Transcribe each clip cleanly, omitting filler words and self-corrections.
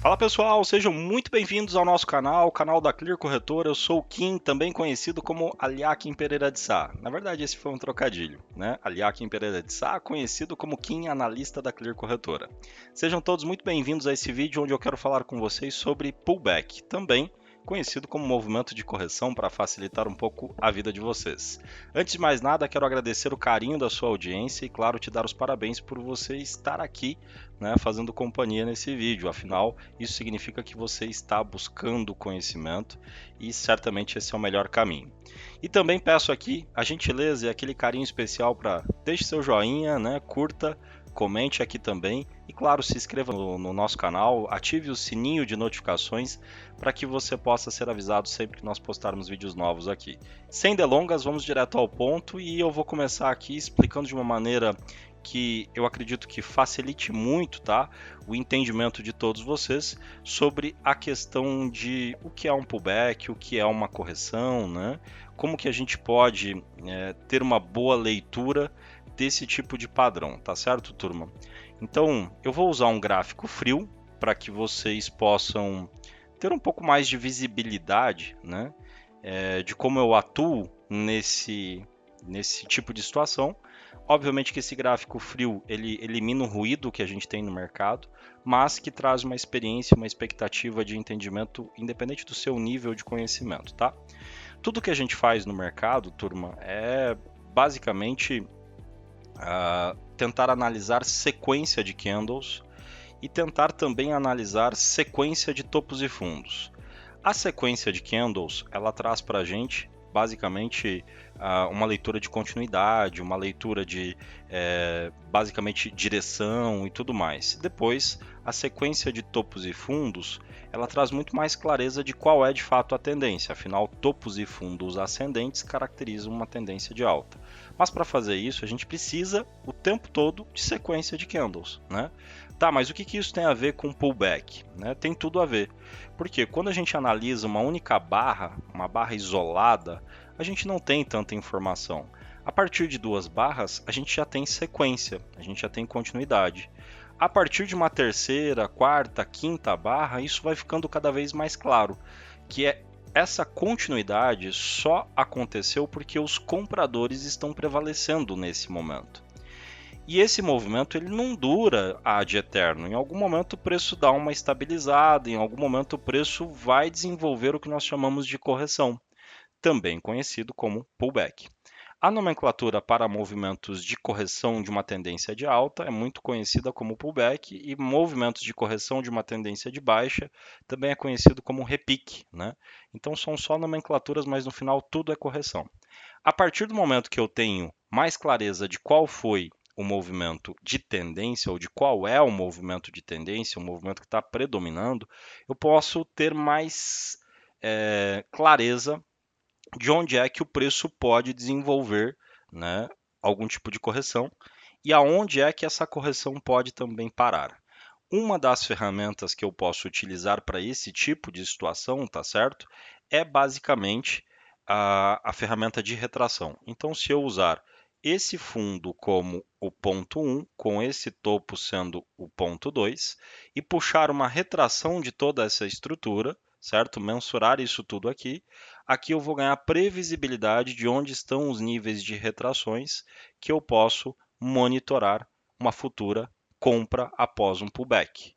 Fala pessoal, sejam muito bem-vindos ao nosso canal, o canal da Clear Corretora. Eu sou o Kim, também conhecido como Aliakim Pereira de Sá. Na verdade, esse foi um trocadilho, né? Aliakim Pereira de Sá, conhecido como Kim, analista da Clear Corretora. Sejam todos muito bem-vindos a esse vídeo onde eu quero falar com vocês sobre pullback, também conhecido como movimento de correção para facilitar um pouco a vida de vocês. Antes de mais nada, quero agradecer o carinho da sua audiência e, claro, te dar os parabéns por você estar aqui, né, fazendo companhia nesse vídeo. Afinal, isso significa que você está buscando conhecimento e certamente esse é o melhor caminho. E também peço aqui a gentileza e aquele carinho especial para deixe seu joinha, né, curta, comente aqui também e, claro, se inscreva no nosso canal, ative o sininho de notificações para que você possa ser avisado sempre que nós postarmos vídeos novos aqui. Sem delongas, vamos direto ao ponto e eu vou começar aqui explicando de uma maneira que eu acredito que facilite muito, tá, o entendimento de todos vocês sobre a questão de o que é um pullback, o que é uma correção, né? Como que a gente pode ter uma boa leitura desse tipo de padrão, tá certo, turma? Então, eu vou usar um gráfico frio para que vocês possam ter um pouco mais de visibilidade, né, de como eu atuo nesse tipo de situação. Obviamente que esse gráfico frio ele elimina o ruído que a gente tem no mercado, mas que traz uma experiência, uma expectativa de entendimento independente do seu nível de conhecimento, tá? Tudo que a gente faz no mercado, turma, é basicamente tentar analisar sequência de candles e tentar também analisar sequência de topos e fundos. A sequência de candles, ela traz para a gente basicamente uma leitura de continuidade, uma leitura de basicamente direção e tudo mais. Depois, a sequência de topos e fundos, ela traz muito mais clareza de qual é de fato a tendência. Afinal, topos e fundos ascendentes caracterizam uma tendência de alta. Mas para fazer isso, a gente precisa o tempo todo de sequência de candles, né? Tá, mas o que isso tem a ver com pullback? Né? Tem tudo a ver. Porque quando a gente analisa uma única barra, uma barra isolada, a gente não tem tanta informação. A partir de duas barras, a gente já tem sequência, a gente já tem continuidade. A partir de uma terceira, quarta, quinta barra, isso vai ficando cada vez mais claro, que essa continuidade só aconteceu porque os compradores estão prevalecendo nesse momento. E esse movimento ele não dura ad eterno. Em algum momento o preço dá uma estabilizada, em algum momento o preço vai desenvolver o que nós chamamos de correção, também conhecido como pullback. A nomenclatura para movimentos de correção de uma tendência de alta é muito conhecida como pullback e movimentos de correção de uma tendência de baixa também é conhecido como repique, né? Então são só nomenclaturas, mas no final tudo é correção. A partir do momento que eu tenho mais clareza de qual foi o movimento de tendência ou de qual é o movimento de tendência, o movimento que está predominando, eu posso ter mais clareza de onde é que o preço pode desenvolver, né, algum tipo de correção e aonde é que essa correção pode também parar. Uma das ferramentas que eu posso utilizar para esse tipo de situação, tá certo? É basicamente a ferramenta de retração. Então, se eu usar esse fundo como o ponto 1, com esse topo sendo o ponto 2, e puxar uma retração de toda essa estrutura, certo? Mensurar isso tudo aqui. Aqui eu vou ganhar previsibilidade de onde estão os níveis de retrações que eu posso monitorar uma futura compra após um pullback.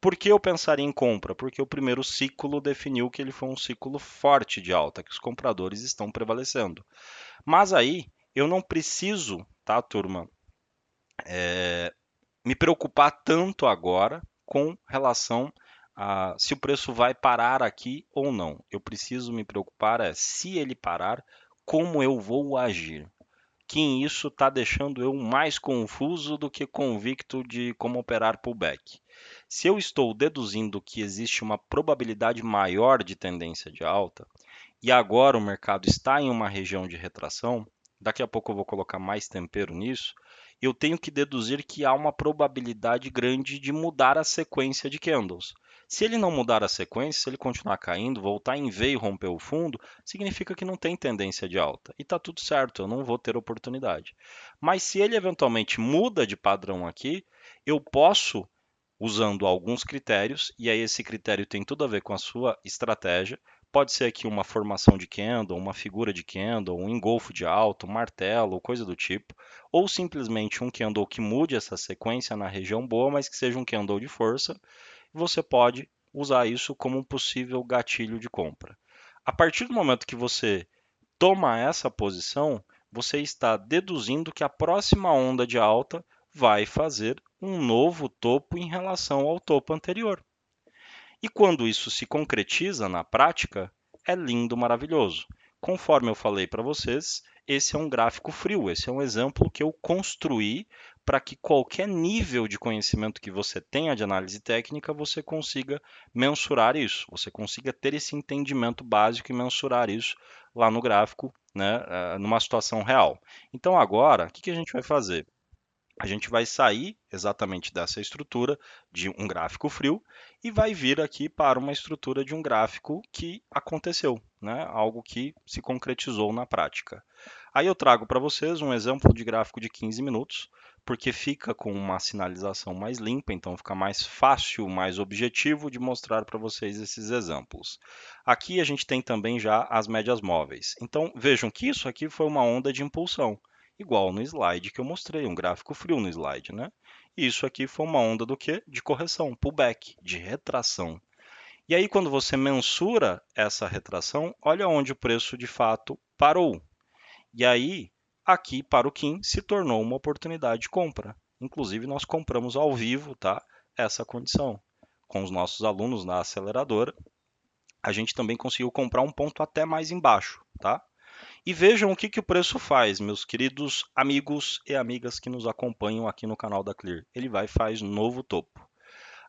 Por que eu pensaria em compra? Porque o primeiro ciclo definiu que ele foi um ciclo forte de alta, que os compradores estão prevalecendo. Mas aí eu não preciso, tá, turma, me preocupar tanto agora com relação a se o preço vai parar aqui ou não. Eu preciso me preocupar se ele parar, como eu vou agir. Que isso está deixando eu mais confuso do que convicto de como operar pullback. Se eu estou deduzindo que existe uma probabilidade maior de tendência de alta, e agora o mercado está em uma região de retração, daqui a pouco eu vou colocar mais tempero nisso, eu tenho que deduzir que há uma probabilidade grande de mudar a sequência de candles. Se ele não mudar a sequência, se ele continuar caindo, voltar em V e romper o fundo, significa que não tem tendência de alta. E está tudo certo, eu não vou ter oportunidade. Mas se ele eventualmente muda de padrão aqui, eu posso, usando alguns critérios, e aí esse critério tem tudo a ver com a sua estratégia. Pode ser aqui uma formação de candle, uma figura de candle, um engolfo de alta, um martelo, coisa do tipo, ou simplesmente um candle que mude essa sequência na região boa, mas que seja um candle de força. Você pode usar isso como um possível gatilho de compra. A partir do momento que você toma essa posição, você está deduzindo que a próxima onda de alta vai fazer um novo topo em relação ao topo anterior. E quando isso se concretiza na prática, é lindo, maravilhoso. Conforme eu falei para vocês, esse é um gráfico frio, esse é um exemplo que eu construí para que qualquer nível de conhecimento que você tenha de análise técnica, você consiga mensurar isso, você consiga ter esse entendimento básico e mensurar isso lá no gráfico, né, numa situação real. Então agora, o que a gente vai fazer? A gente vai sair exatamente dessa estrutura de um gráfico frio e vai vir aqui para uma estrutura de um gráfico que aconteceu, né? Algo que se concretizou na prática. Aí eu trago para vocês um exemplo de gráfico de 15 minutos, porque fica com uma sinalização mais limpa, então fica mais fácil, mais objetivo de mostrar para vocês esses exemplos. Aqui a gente tem também já as médias móveis. Então vejam que isso aqui foi uma onda de impulsão igual no slide que eu mostrei, um gráfico frio no slide, né? E isso aqui foi uma onda do quê? De correção, pullback, de retração. E aí, quando você mensura essa retração, olha onde o preço de fato parou. E aí, aqui para o Kim se tornou uma oportunidade de compra. Inclusive, nós compramos ao vivo, tá? Essa condição. Com os nossos alunos na aceleradora, a gente também conseguiu comprar um ponto até mais embaixo, tá? E vejam o que o preço faz, meus queridos amigos e amigas que nos acompanham aqui no canal da Clear. Ele vai e faz novo topo.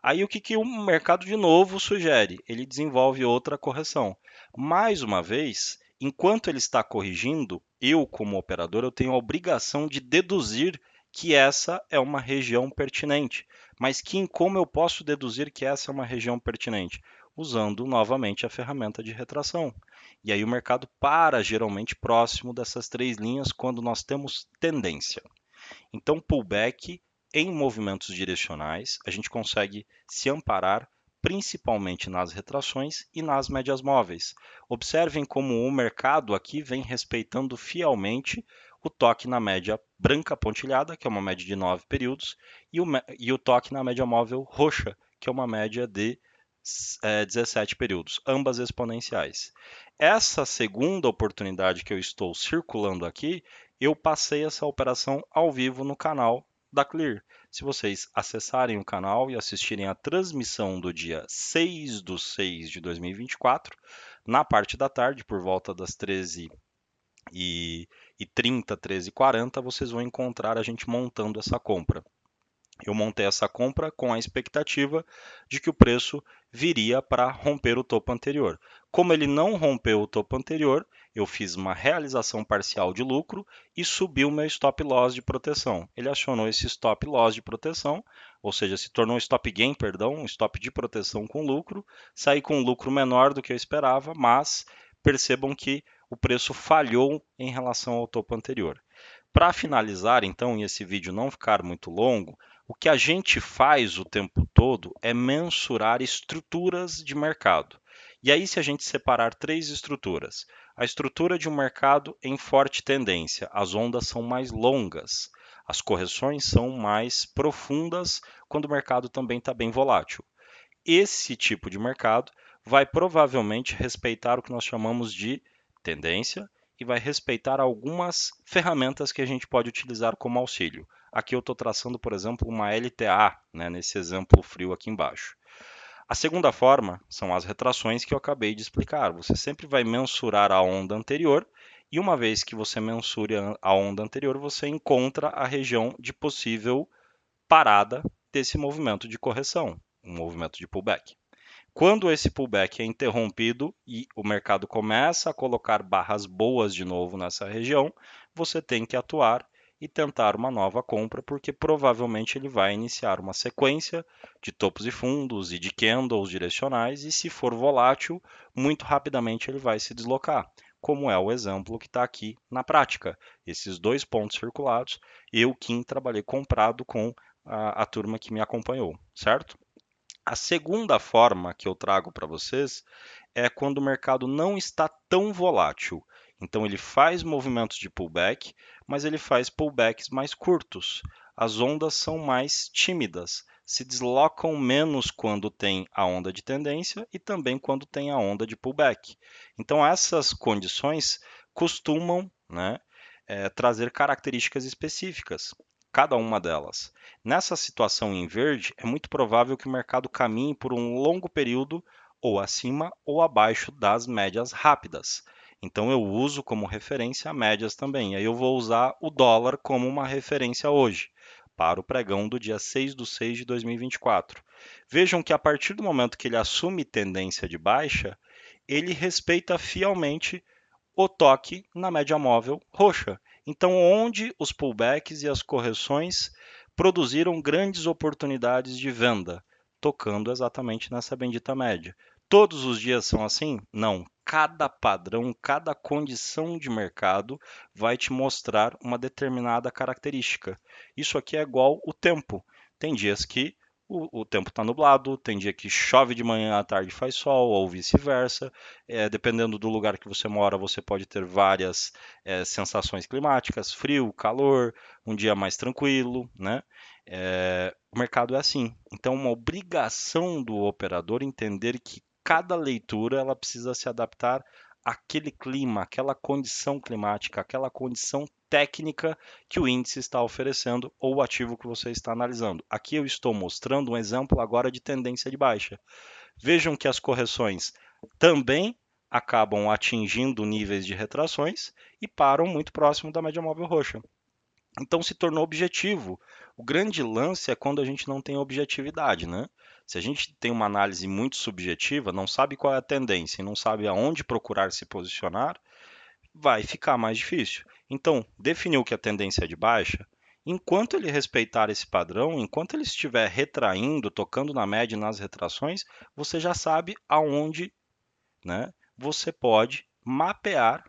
Aí o que o mercado de novo sugere? Ele desenvolve outra correção. Mais uma vez, enquanto ele está corrigindo, eu como operador eu tenho a obrigação de deduzir que essa é uma região pertinente. Mas como eu posso deduzir que essa é uma região pertinente? Usando novamente a ferramenta de retração. E aí o mercado para geralmente próximo dessas três linhas quando nós temos tendência. Então, pullback em movimentos direcionais, a gente consegue se amparar principalmente nas retrações e nas médias móveis. Observem como o mercado aqui vem respeitando fielmente o toque na média branca pontilhada, que é uma média de 9 períodos, e o toque na média móvel roxa, que é uma média de 17 períodos, ambas exponenciais. Essa segunda oportunidade que eu estou circulando aqui, eu passei essa operação ao vivo no canal da Clear. Se vocês acessarem o canal e assistirem a transmissão do dia 6 de 6 de 2024, na parte da tarde, por volta das 13h30, 13h40, vocês vão encontrar a gente montando essa compra. Eu montei essa compra com a expectativa de que o preço viria para romper o topo anterior. Como ele não rompeu o topo anterior, eu fiz uma realização parcial de lucro e subi o meu stop loss de proteção. Ele acionou esse stop loss de proteção, ou seja, se tornou um stop gain, perdão, um stop de proteção com lucro. Saí com um lucro menor do que eu esperava, mas percebam que o preço falhou em relação ao topo anterior. Para finalizar, então, e esse vídeo não ficar muito longo, o que a gente faz o tempo todo é mensurar estruturas de mercado. E aí, se a gente separar três estruturas, a estrutura de um mercado em forte tendência, as ondas são mais longas, as correções são mais profundas quando o mercado também está bem volátil. Esse tipo de mercado vai provavelmente respeitar o que nós chamamos de tendência e vai respeitar algumas ferramentas que a gente pode utilizar como auxílio. Aqui eu estou traçando, por exemplo, uma LTA, né, nesse exemplo frio aqui embaixo. A segunda forma são as retrações que eu acabei de explicar. Você sempre vai mensurar a onda anterior e uma vez que você mensure a onda anterior, você encontra a região de possível parada desse movimento de correção, um movimento de pullback. Quando esse pullback é interrompido e o mercado começa a colocar barras boas de novo nessa região, você tem que atuar e tentar uma nova compra, porque provavelmente ele vai iniciar uma sequência de topos e fundos e de candles direcionais, e se for volátil, muito rapidamente ele vai se deslocar, como é o exemplo que está aqui na prática. Esses dois pontos circulados, eu, Kim, trabalhei comprado com a turma que me acompanhou, certo? A segunda forma que eu trago para vocês é quando o mercado não está tão volátil. Então ele faz movimentos de pullback, mas ele faz pullbacks mais curtos. As ondas são mais tímidas, se deslocam menos quando tem a onda de tendência e também quando tem a onda de pullback. Então essas condições costumam, né, trazer características específicas, cada uma delas. Nessa situação em verde, é muito provável que o mercado caminhe por um longo período ou acima ou abaixo das médias rápidas. Então eu uso como referência médias também. Aí eu vou usar o dólar como uma referência hoje, para o pregão do dia 6 de 6 de 2024. Vejam que a partir do momento que ele assume tendência de baixa, ele respeita fielmente o toque na média móvel roxa. Então, onde os pullbacks e as correções produziram grandes oportunidades de venda, tocando exatamente nessa bendita média. Todos os dias são assim? Não. Cada padrão, cada condição de mercado vai te mostrar uma determinada característica. Isso aqui é igual o tempo. Tem dias que o tempo está nublado, tem dia que chove de manhã, à tarde faz sol, ou vice-versa. Dependendo do lugar que você mora, você pode ter várias sensações climáticas, frio, calor, um dia mais tranquilo, né? O mercado é assim. Então, uma obrigação do operador entender que cada leitura ela precisa se adaptar àquele clima, àquela condição climática, àquela condição técnica que o índice está oferecendo ou o ativo que você está analisando. Aqui eu estou mostrando um exemplo agora de tendência de baixa. Vejam que as correções também acabam atingindo níveis de retrações e param muito próximo da média móvel roxa. Então se tornou objetivo. O grande lance é quando a gente não tem objetividade, né? Se a gente tem uma análise muito subjetiva, não sabe qual é a tendência e não sabe aonde procurar se posicionar, vai ficar mais difícil. Então, definiu que a tendência é de baixa. Enquanto ele respeitar esse padrão, enquanto ele estiver retraindo, tocando na média e nas retrações, você já sabe aonde, né, você pode mapear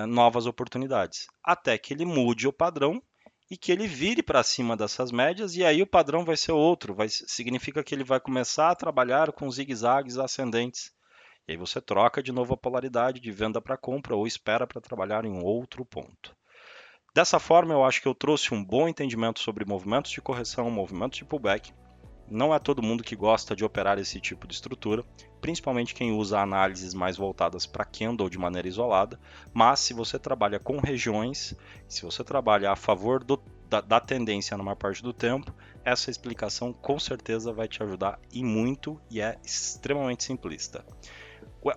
novas oportunidades, até que ele mude o padrão e que ele vire para cima dessas médias, e aí o padrão vai ser outro, significa que ele vai começar a trabalhar com zigue-zagues ascendentes. E aí você troca de novo a polaridade de venda para compra ou espera para trabalhar em outro ponto. Dessa forma, eu acho que eu trouxe um bom entendimento sobre movimentos de correção, movimentos de pullback. Não é todo mundo que gosta de operar esse tipo de estrutura, principalmente quem usa análises mais voltadas para candle de maneira isolada, mas se você trabalha com regiões, se você trabalha a favor da tendência na maior parte do tempo, essa explicação com certeza vai te ajudar e muito, e é extremamente simplista.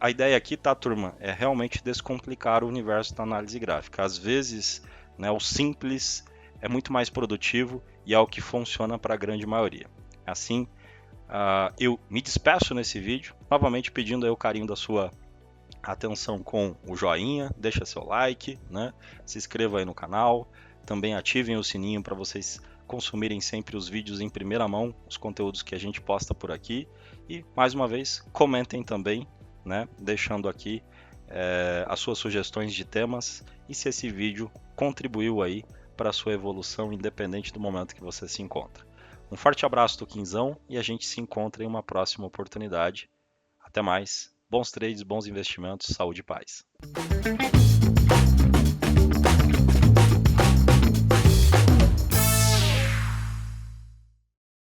A ideia aqui, tá, turma, é realmente descomplicar o universo da análise gráfica. Às vezes, né, o simples é muito mais produtivo e é o que funciona para a grande maioria. Assim, eu me despeço nesse vídeo, novamente pedindo aí o carinho da sua atenção com o joinha, deixa seu like, né? Se inscreva aí no canal, também ativem o sininho para vocês consumirem sempre os vídeos em primeira mão, os conteúdos que a gente posta por aqui. E, mais uma vez, comentem também, né? Deixando aqui as suas sugestões de temas e se esse vídeo contribuiu aí para a sua evolução, independente do momento que você se encontra. Um forte abraço do Quinzão e a gente se encontra em uma próxima oportunidade. Até mais. Bons trades, bons investimentos, saúde e paz.